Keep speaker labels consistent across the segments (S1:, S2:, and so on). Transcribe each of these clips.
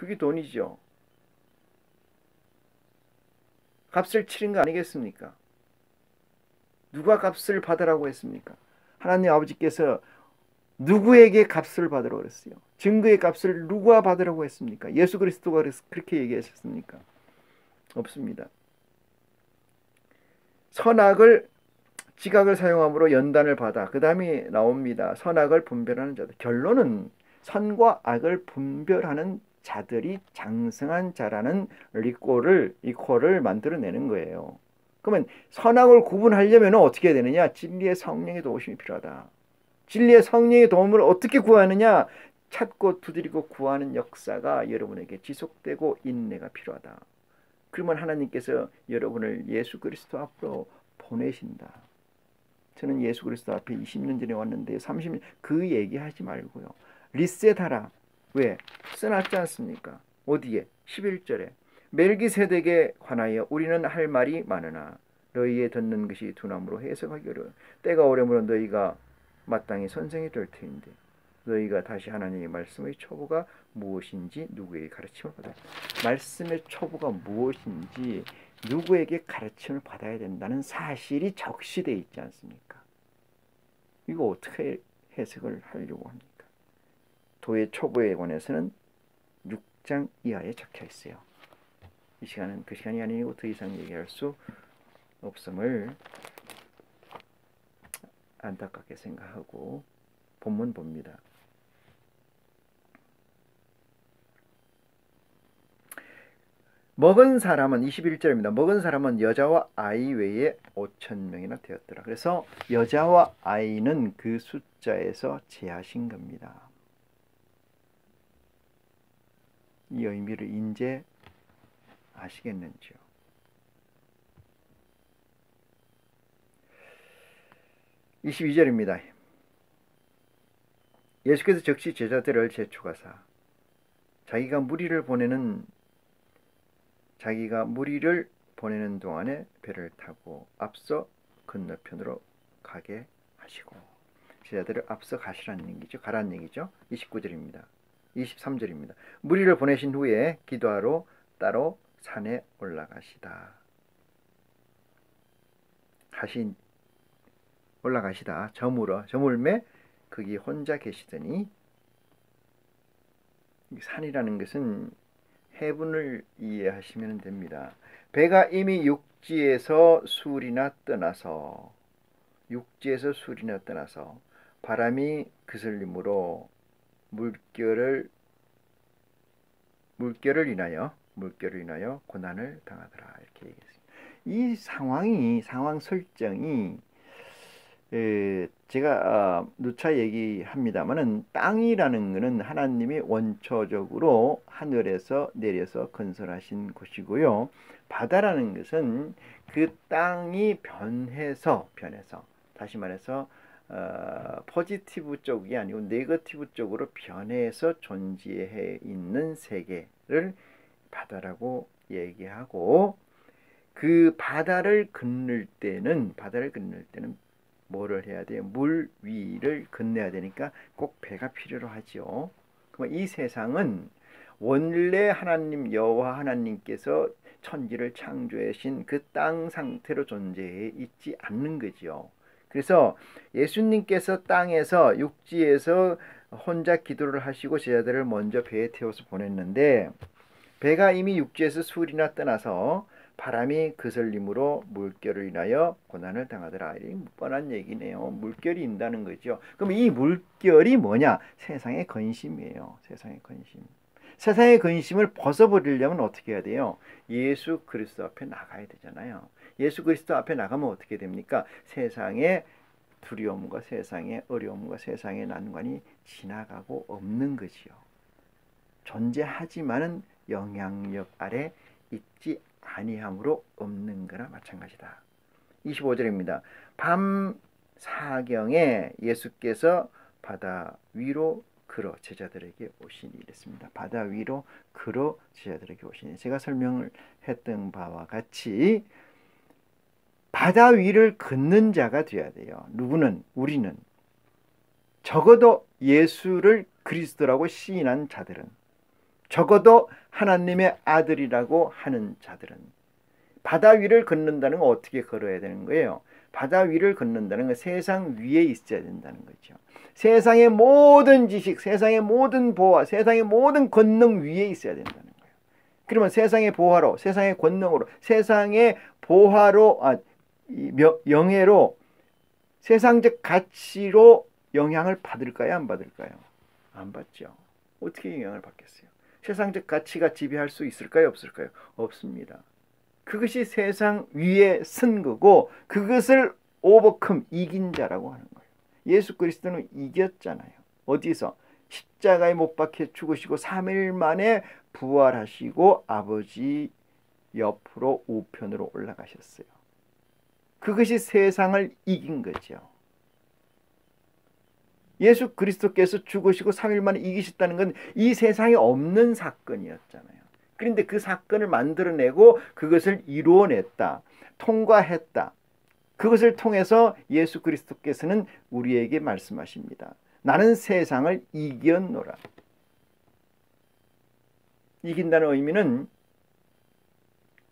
S1: 그게 돈이죠. 값을 치른 거 아니겠습니까? 누가 값을 받으라고 했습니까? 하나님 아버지께서 누구에게 값을 받으라고 그랬어요? 증거의 값을 누가 받으라고 했습니까? 예수 그리스도가 그렇게 얘기하셨습니까? 없습니다. 지각을 사용함으로 연단을 받아. 그 다음에 나옵니다. 선악을 분별하는 자들. 결론은 선과 악을 분별하는 자들이 장성한 자라는 리콜을 만들어내는 거예요. 그러면 선악을 구분하려면 어떻게 해야 되느냐? 진리의 성령의 도우심이 필요하다. 진리의 성령의 도움을 어떻게 구하느냐? 찾고 두드리고 구하는 역사가 여러분에게 지속되고 인내가 필요하다. 그러면 하나님께서 여러분을 예수 그리스도 앞으로 보내신다. 저는 예수 그리스도 앞에 20년 전에 왔는데 30년 그 얘기하지 말고요. 리셋하라. 왜? 써놨지 않습니까? 어디에? 11절에 멜기세덱에 관하여 우리는 할 말이 많으나 너희의 듣는 것이 두나무로 해석하기 어려워. 때가 오려면 너희가 마땅히 선생이 될 터인데 너희가 다시 하나님의 말씀의 초보가 무엇인지 누구에게 가르침을 받아야 된다. 말씀의 초보가 무엇인지 누구에게 가르침을 받아야 된다는 사실이 적시되어 있지 않습니까? 이거 어떻게 해석을 하려고 합니까? 도의 초보에 관해서는 6장 이하에 적혀 있어요. 이 시간은 그 시간이 아니고 더 이상 얘기할 수 없음을 안타깝게 생각하고 본문 봅니다. 먹은 사람은 21절입니다. 먹은 사람은 여자와 아이 외에 5,000명이나 되었더라. 그래서 여자와 아이는 그 숫자에서 제하신 겁니다. 이 의미를 인지하시겠는지요? (22절입니다) 예수께서 즉시 제자들을 재촉하사 자기가 무리를 보내는 동안에 배를 타고 앞서 건너편으로 가게 하시고, 제자들을 앞서 가시라는 얘기죠. 가라는 얘기죠. 29절입니다. 23절입니다. 무리를 보내신 후에 기도하러 따로 산에 올라가시다. 저물매 거기 혼자 계시더니, 산이라는 것은 해분을 이해하시면 됩니다. 배가 이미 육지에서 술이나 떠나서 바람이 그슬림으로 물결을 인하여 고난을 당하더라. 이렇게 얘기했습니다. 이 상황 설정이 제가 누차 얘기합니다만은 땅이라는 것은 하나님이 원초적으로 하늘에서 내려서 건설하신 곳이고요. 바다라는 것은 그 땅이 변해서 다시 말해서 포지티브 쪽이 아니고 네거티브 쪽으로 변해서 존재해 있는 세계를 바다라고 얘기하고, 그 바다를 건널 때는 뭐를 해야 돼요? 물 위를 건너야 되니까 꼭 배가 필요로 하죠. 그럼 이 세상은 원래 하나님 여호와 하나님께서 천지를 창조하신 그 땅 상태로 존재해 있지 않는 거지요. 그래서 예수님께서 땅에서 육지에서 혼자 기도를 하시고 제자들을 먼저 배에 태워서 보냈는데, 배가 이미 육지에서 술이나 떠나서 바람이 그슬림으로 물결을 인하여 고난을 당하더라. 이 뻔한 얘기네요. 물결이 인다는 거죠. 그럼 이 물결이 뭐냐? 세상의 근심이에요. 세상의 근심을 벗어버리려면 어떻게 해야 돼요? 예수 그리스도 앞에 나가야 되잖아요. 예수 그리스도 앞에 나가면 어떻게 됩니까? 세상의 두려움과 세상의 어려움과 세상의 난관이 지나가고 없는 거지요. 존재하지만은 영향력 아래 있지 아니함으로 없는 거나 마찬가지다. 25절입니다. 밤 사경에 예수께서 바다 위로 걸어 제자들에게 오시니 이랬습니다. 바다 위로 걸어 제자들에게 오시니, 제가 설명을 했던 바와 같이 바다 위를 걷는 자가 되어야 돼요. 우리는 적어도 예수를 그리스도라고 시인한 자들은 적어도 하나님의 아들이라고 하는 자들은 바다 위를 걷는다는 건 어떻게 걸어야 되는 거예요? 바다 위를 걷는다는 건 세상 위에 있어야 된다는 거죠. 세상의 모든 지식, 세상의 모든 보화, 세상의 모든 권능 위에 있어야 된다는 거예요. 그러면 세상의 보화로, 세상의 권능으로, 세상의 보화로, 영예로, 세상적 가치로 영향을 받을까요? 안 받을까요? 안 받죠. 어떻게 영향을 받겠어요? 세상적 가치가 지배할 수 있을까요? 없을까요? 없습니다. 그것이 세상 위에 쓴 거고 그것을 오버컴, 이긴 자라고 하는 거예요. 예수 그리스도는 이겼잖아요. 어디서? 십자가에 못 박혀 죽으시고 3일 만에 부활하시고 아버지 옆으로 우편으로 올라가셨어요. 그것이 세상을 이긴 거죠. 예수 그리스도께서 죽으시고 3일 만에 이기셨다는 건 이 세상에 없는 사건이었잖아요. 그런데 그 사건을 만들어내고 그것을 이루어냈다. 통과했다. 그것을 통해서 예수 그리스도께서는 우리에게 말씀하십니다. 나는 세상을 이겼노라. 이긴다는 의미는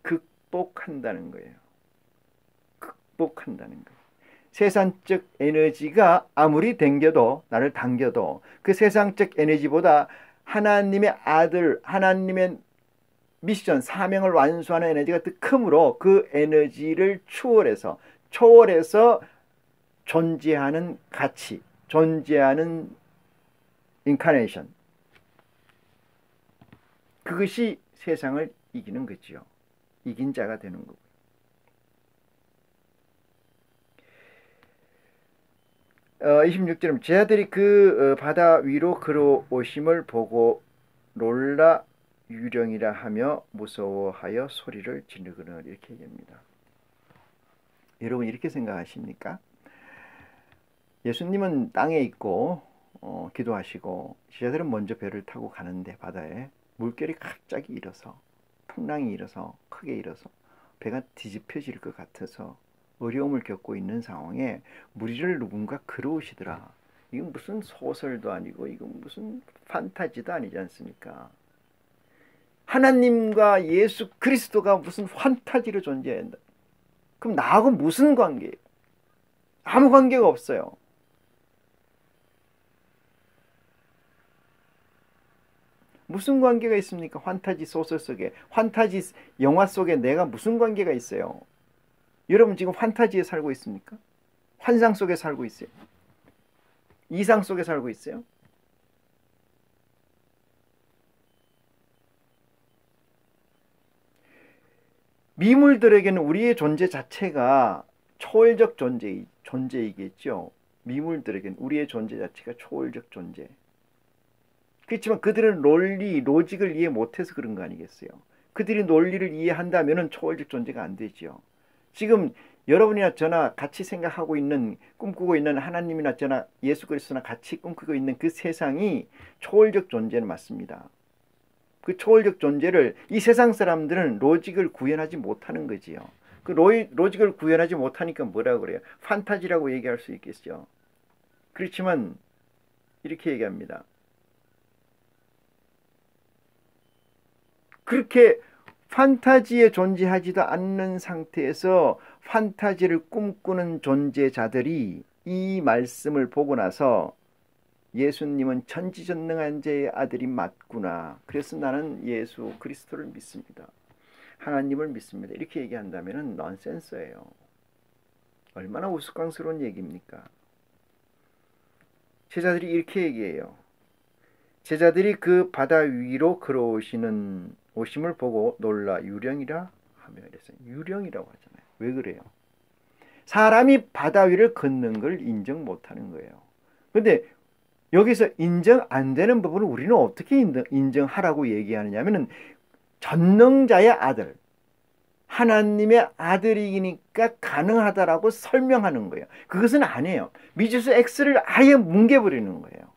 S1: 극복한다는 거예요. 극복한다는 거예요. 세상적 에너지가 아무리 당겨도, 나를 당겨도 그 세상적 에너지보다 하나님의 아들, 하나님의 미션, 사명을 완수하는 에너지가 더 크므로 그 에너지를 초월해서 존재하는 가치, 존재하는 인카네이션, 그것이 세상을 이기는 거지요. 이긴 자가 되는 거고. 어, 26절은 제자들이 그 바다 위로 걸어오심을 보고 놀라 유령이라 하며 무서워하여 소리를 지르거늘, 이렇게 얘기합니다. 여러분 이렇게 생각하십니까? 예수님은 땅에 있고 기도하시고 제자들은 먼저 배를 타고 가는데 바다에 물결이 갑자기 일어서 풍랑이 일어서 크게 일어서 배가 뒤집혀질 것 같아서 어려움을 겪고 있는 상황에 무리를 누군가 걸어오시더라. 이건 무슨 소설도 아니고 이건 무슨 판타지도 아니지 않습니까? 하나님과 예수 그리스도가 무슨 판타지로 존재한다. 그럼 나하고 무슨 관계예요? 아무 관계가 없어요. 무슨 관계가 있습니까? 판타지 소설 속에, 판타지 영화 속에 내가 무슨 관계가 있어요? 여러분 지금 판타지에 살고 있습니까? 환상 속에 살고 있어요? 이상 속에 살고 있어요? 미물들에게는 우리의 존재 자체가 초월적 존재이겠죠. 미물들에게는 우리의 존재 자체가 초월적 존재. 그렇지만 그들은 로직을 이해 못해서 그런 거 아니겠어요? 그들이 논리를 이해한다면 초월적 존재가 안 되죠. 지금 여러분이나 저나 같이 생각하고 있는, 꿈꾸고 있는 하나님이나 저나 예수 그리스도나 같이 꿈꾸고 있는 그 세상이 초월적 존재는 맞습니다. 그 초월적 존재를 이 세상 사람들은 로직을 구현하지 못하는 거지요. 그 로직을 구현하지 못하니까 뭐라고 그래요? 판타지라고 얘기할 수 있겠죠. 그렇지만 이렇게 얘기합니다. 그렇게 판타지에 존재하지도 않는 상태에서 판타지를 꿈꾸는 존재자들이 이 말씀을 보고 나서 예수님은 천지전능한 자의 아들이 맞구나. 그래서 나는 예수 그리스도를 믿습니다. 하나님을 믿습니다. 이렇게 얘기한다면 넌센스예요. 얼마나 우스꽝스러운 얘기입니까? 제자들이 이렇게 얘기해요. 제자들이 그 바다 위로 오심을 보고 놀라 유령이라 하며 이랬어요. 유령이라고 하잖아요. 왜 그래요? 사람이 바다 위를 걷는 걸 인정 못하는 거예요. 근데 여기서 인정 안 되는 부분을 우리는 어떻게 인정하라고 얘기하느냐면은 전능자의 아들, 하나님의 아들이니까 가능하다라고 설명하는 거예요. 그것은 아니에요. 미지수 X를 아예 뭉개버리는 거예요.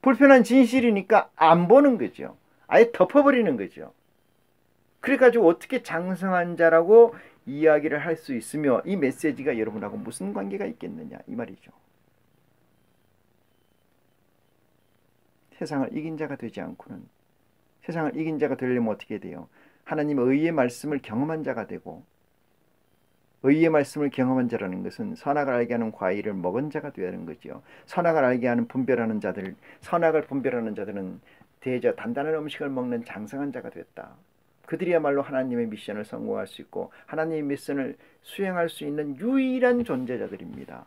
S1: 불편한 진실이니까 안 보는 거죠. 아예 덮어버리는 거죠. 그래가지고 어떻게 장성한 자라고 이야기를 할 수 있으며 이 메시지가 여러분하고 무슨 관계가 있겠느냐 이 말이죠. 세상을 이긴 자가 되지 않고는, 세상을 이긴 자가 되려면 어떻게 돼요? 하나님의 의의 말씀을 경험한 자가 되고, 의의 말씀을 경험한 자라는 것은 선악을 알게 하는 과일을 먹은 자가 되어야 하는 거죠. 선악을 알게 하는 분별하는 자들, 선악을 분별하는 자들은 대저 단단한 음식을 먹는 장성한 자가 됐다. 그들이야말로 하나님의 미션을 성공할 수 있고 하나님의 미션을 수행할 수 있는 유일한 존재자들입니다.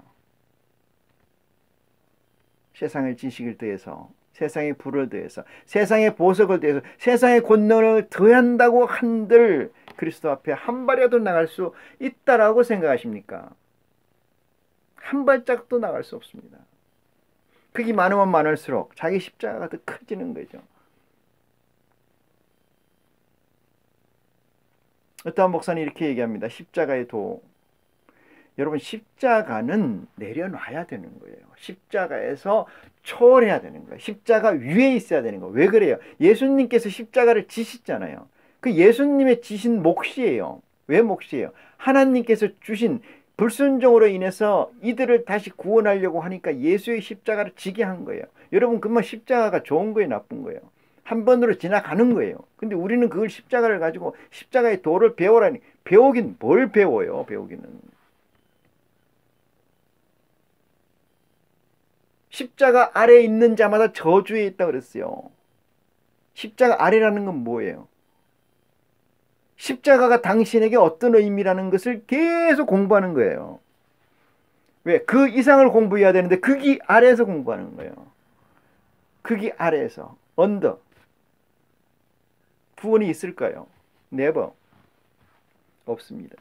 S1: 세상의 지식을 더해서, 세상의 부를 더해서, 세상의 보석을 더해서, 세상의 권능을 더한다고 한들 그리스도 앞에 한 발이라도 나갈 수 있다라고 생각하십니까? 한 발짝도 나갈 수 없습니다. 그게 많으면 많을수록 자기 십자가가 더 커지는 거죠. 어떠한 목사는 이렇게 얘기합니다. 십자가의 도. 여러분, 십자가는 내려놔야 되는 거예요. 십자가에서 초월해야 되는 거예요. 십자가 위에 있어야 되는 거예요. 왜 그래요? 예수님께서 십자가를 지셨잖아요. 그 예수님의 지신 몫이에요. 왜 몫이에요? 하나님께서 주신 불순종으로 인해서 이들을 다시 구원하려고 하니까 예수의 십자가를 지게 한 거예요. 여러분, 그만 십자가가 좋은 거예요, 나쁜 거예요? 한 번으로 지나가는 거예요. 근데 우리는 그걸 십자가를 가지고 십자가의 도를 배우라니, 배우긴 뭘 배워요? 배우기는 십자가 아래에 있는 자마다 저주에 있다 그랬어요. 십자가 아래라는 건 뭐예요? 십자가가 당신에게 어떤 의미라는 것을 계속 공부하는 거예요. 왜? 그 이상을 공부해야 되는데 거기 아래에서 공부하는 거예요. 거기 아래에서. 언더. 구원이 있을까요? 네버. 없습니다.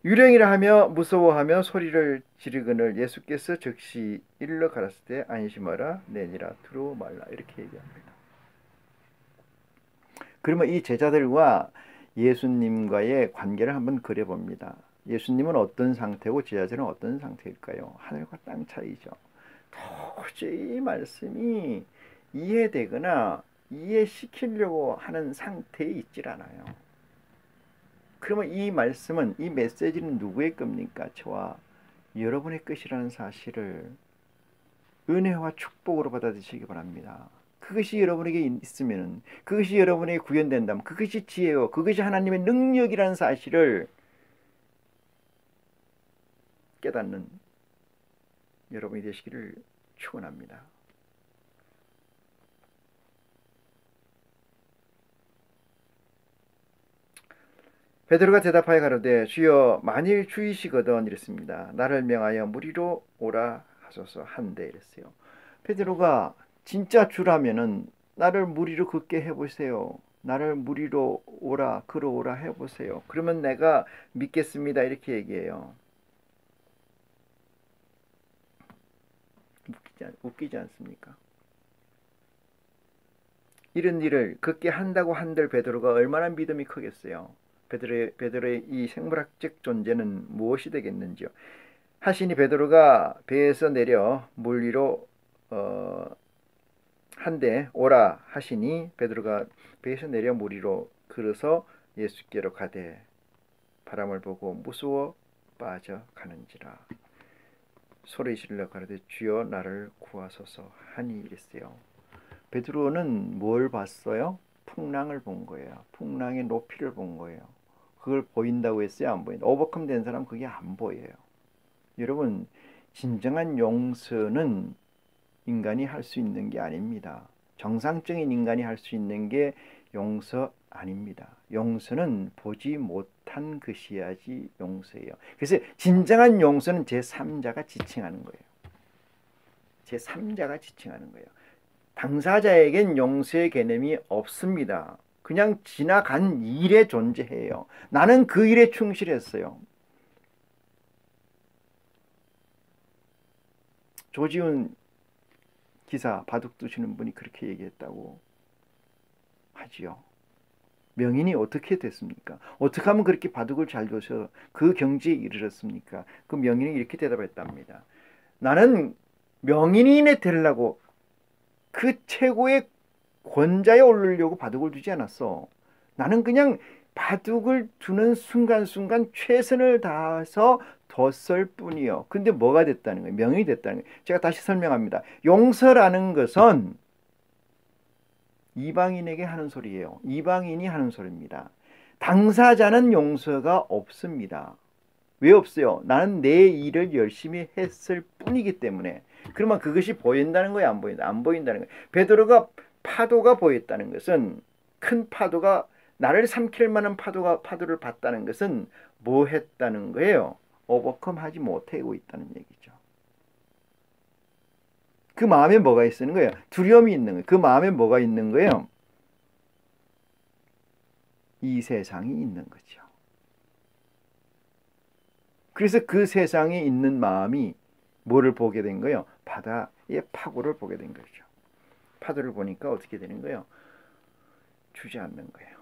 S1: 유령이라 하며 무서워하며 소리를 지르거늘 예수께서 즉시 일러 가라사대 때 안심하라 내니라 두려워 말라 이렇게 얘기합니다. 그러면 이 제자들과 예수님과의 관계를 한번 그려봅니다. 예수님은 어떤 상태고 제자들은 어떤 상태일까요? 하늘과 땅 차이죠. 도저히 이 말씀이 이해되거나 이해시키려고 하는 상태에 있질 않아요. 그러면 이 말씀은, 이 메시지는 누구의 겁니까? 저와 여러분의 것이라는 사실을 은혜와 축복으로 받아들이시기 바랍니다. 그것이 여러분에게 있으면, 그것이 여러분에게 구현된다면, 그것이 지혜요, 그것이 하나님의 능력이라는 사실을 깨닫는 여러분이 되시기를 축원합니다. 베드로가 대답하여 가로되 주여 만일 주이시거든 이랬습니다. 나를 명하여 무리로 오라 하소서 한데 이랬어요. 베드로가 진짜 주라면은 나를 무리로 걷게 해보세요. 나를 무리로 오라 걸어오라 해보세요. 그러면 내가 믿겠습니다. 이렇게 얘기해요. 웃기지 않습니까? 이런 일을 걷게 한다고 한들 베드로가 얼마나 믿음이 크겠어요. 베드로의 이 생물학적 존재는 무엇이 되겠는지요? 하시니 베드로가 배에서 내려 물 위로 한데 오라 하시니 베드로가 배에서 내려 물 위로 걸어서 예수께로 가되 바람을 보고 무서워 빠져가는지라 소리 질러 가로되 주여 나를 구하소서 하니 이랬어요. 베드로는 뭘 봤어요? 풍랑을 본 거예요. 풍랑의 높이를 본 거예요. 그걸 보인다고 했어요? 안 보인다. 오버컴 된 사람 그게 안 보여요. 여러분, 진정한 용서는 인간이 할 수 있는 게 아닙니다. 정상적인 인간이 할 수 있는 게 용서 아닙니다. 용서는 보지 못한 것이야지 용서예요. 그래서 진정한 용서는 제3자가 지칭하는 거예요. 제3자가 지칭하는 거예요. 당사자에겐 용서의 개념이 없습니다. 그냥 지나간 일에 존재해요. 나는 그 일에 충실했어요. 조지훈 기사 바둑 두시는 분이 그렇게 얘기했다고 하지요. 명인이 어떻게 됐습니까? 어떻게 하면 그렇게 바둑을 잘 둬서 그 경지에 이르렀습니까? 그 명인이 이렇게 대답했답니다. 나는 명인이 되려고 그 최고의 권자에 오르려고 바둑을 두지 않았어. 나는 그냥 바둑을 두는 순간순간 최선을 다해서 벗을 뿐이요. 근데 뭐가 됐다는 거예요? 명이 됐다는 거예요. 제가 다시 설명합니다. 용서라는 것은 이방인에게 하는 소리예요. 이방인이 하는 소리입니다. 당사자는 용서가 없습니다. 왜 없어요? 나는 내 일을 열심히 했을 뿐이기 때문에. 그러면 그것이 보인다는 거예요? 안 보인다? 안 보인다는 거예요. 베드로가 파도가 보였다는 것은, 큰 파도가 나를 삼킬 만한 파도를 봤다는 것은 뭐 했다는 거예요? 오버컴하지 못하고 있다는 얘기죠. 그 마음에 뭐가 있는 거예요? 두려움이 있는 거예요. 그 마음에 뭐가 있는 거예요? 이 세상이 있는 거죠. 그래서 그 세상에 있는 마음이 뭐를 보게 된 거예요? 바다의 파고를 보게 된 거죠. 파도를 보니까 어떻게 되는 거예요? 주저앉는 거예요.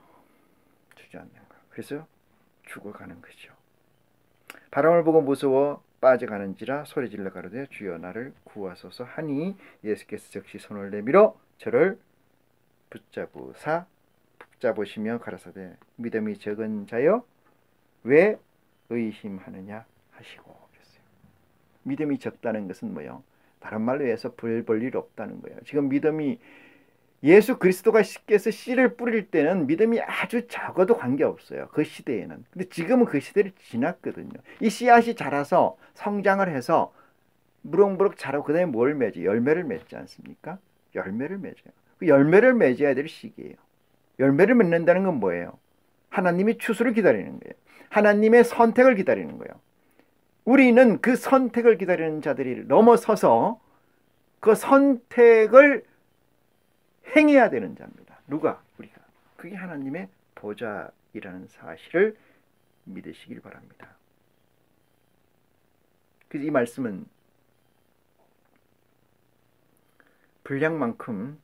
S1: 주저앉는 거. 그래서 죽어가는 거죠. 바람을 보고 무서워 빠져가는지라 소리질러 가로되 주여 나를 구하소서 하니 예수께서 즉시 손을 내밀어 저를 붙잡으시며 가라사대 믿음이 적은 자여 왜 의심하느냐 하시고 그랬어요. 믿음이 적다는 것은 뭐예요? 다른 말로 해서 별 일 없다는 거예요. 지금 믿음이 예수 그리스도께서 씨를 뿌릴 때는 믿음이 아주 적어도 관계없어요. 그 시대에는. 근데 지금은 그 시대를 지났거든요. 이 씨앗이 자라서 성장을 해서 무럭무럭 자라고 그 다음에 뭘 맺어요? 열매를 맺지 않습니까? 열매를 맺어요. 그 열매를 맺어야 될 시기예요. 열매를 맺는다는 건 뭐예요? 하나님이 추수를 기다리는 거예요. 하나님의 선택을 기다리는 거예요. 우리는 그 선택을 기다리는 자들이 넘어서서 그 선택을 행해야 되는 자입니다. 누가? 우리가. 그게 하나님의 보좌이라는 사실을 믿으시길 바랍니다. 그래서 이 말씀은 분량만큼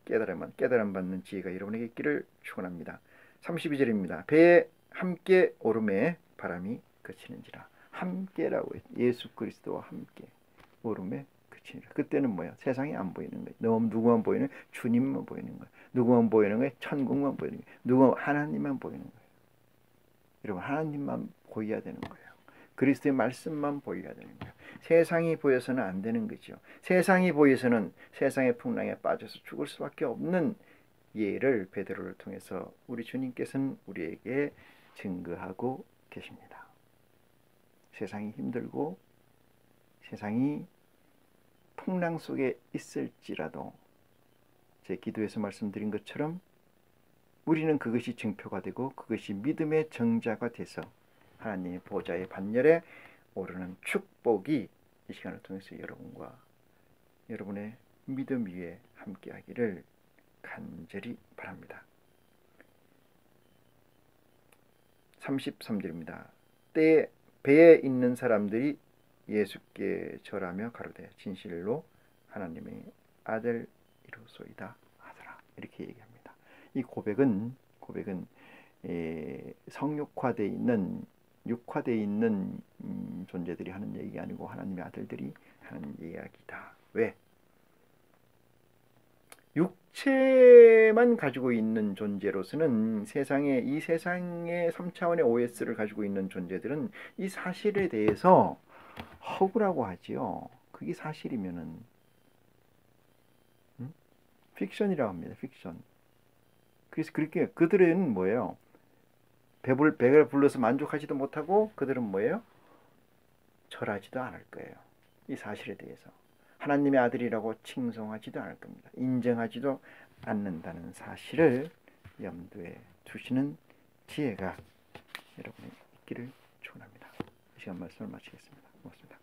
S1: 깨달음 받는 지혜가 여러분에게 있기를 축원합니다. 32절입니다. 배에 함께 오름에 바람이 그치는지라. 함께라고 해요. 예수 그리스도와 함께 오름에 그치니라. 그때는 뭐야? 세상이 안 보이는 거예요. 누구만 보이는 거예요? 주님만 보이는 거예요. 누구만 보이는 거예요? 천국만 보이는 거예요. 누구 하나님만 보이는 거예요. 여러분 하나님만 보여야 되는 거예요. 그리스도의 말씀만 보여야 되는 거예요. 세상이 보여서는 안 되는 거죠. 세상이 보여서는 세상의 풍랑에 빠져서 죽을 수밖에 없는 예를 베드로를 통해서 우리 주님께서는 우리에게 증거하고 계십니다. 세상이 힘들고 세상이 풍랑 속에 있을지라도 제 기도에서 말씀드린 것처럼 우리는 그것이 증표가 되고 그것이 믿음의 정자가 돼서 하나님의 보좌의 반열에 오르는 축복이 이 시간을 통해서 여러분과 여러분의 믿음 위에 함께하기를 간절히 바랍니다. 33절입니다. 때에 배에 있는 사람들이 예수께 절하며 가로되 진실로 하나님의 아들이로소이다 하더라. 이렇게 얘기합니다. 이 고백은 성육화되어 있는 육화되어 있는 존재들이 하는 얘기 아니고 하나님의 아들들이 하는 이야기다. 왜? 육체만 가지고 있는 존재로서는 이 세상의 3차원의 OS를 가지고 있는 존재들은 이 사실에 대해서 허구라고 하지요. 그게 사실이면은 픽션이라고 합니다. 픽션. 그래서 그렇게 그들은 뭐예요? 배를 불러서 만족하지도 못하고 그들은 뭐예요? 절하지도 않을 거예요. 이 사실에 대해서. 하나님의 아들이라고 칭송하지도 않을 겁니다. 인정하지도 않는다는 사실을 염두에 두시는 지혜가 여러분의 있기를 축원합니다. 이 시간 말씀을 마치겠습니다. 고맙습니다.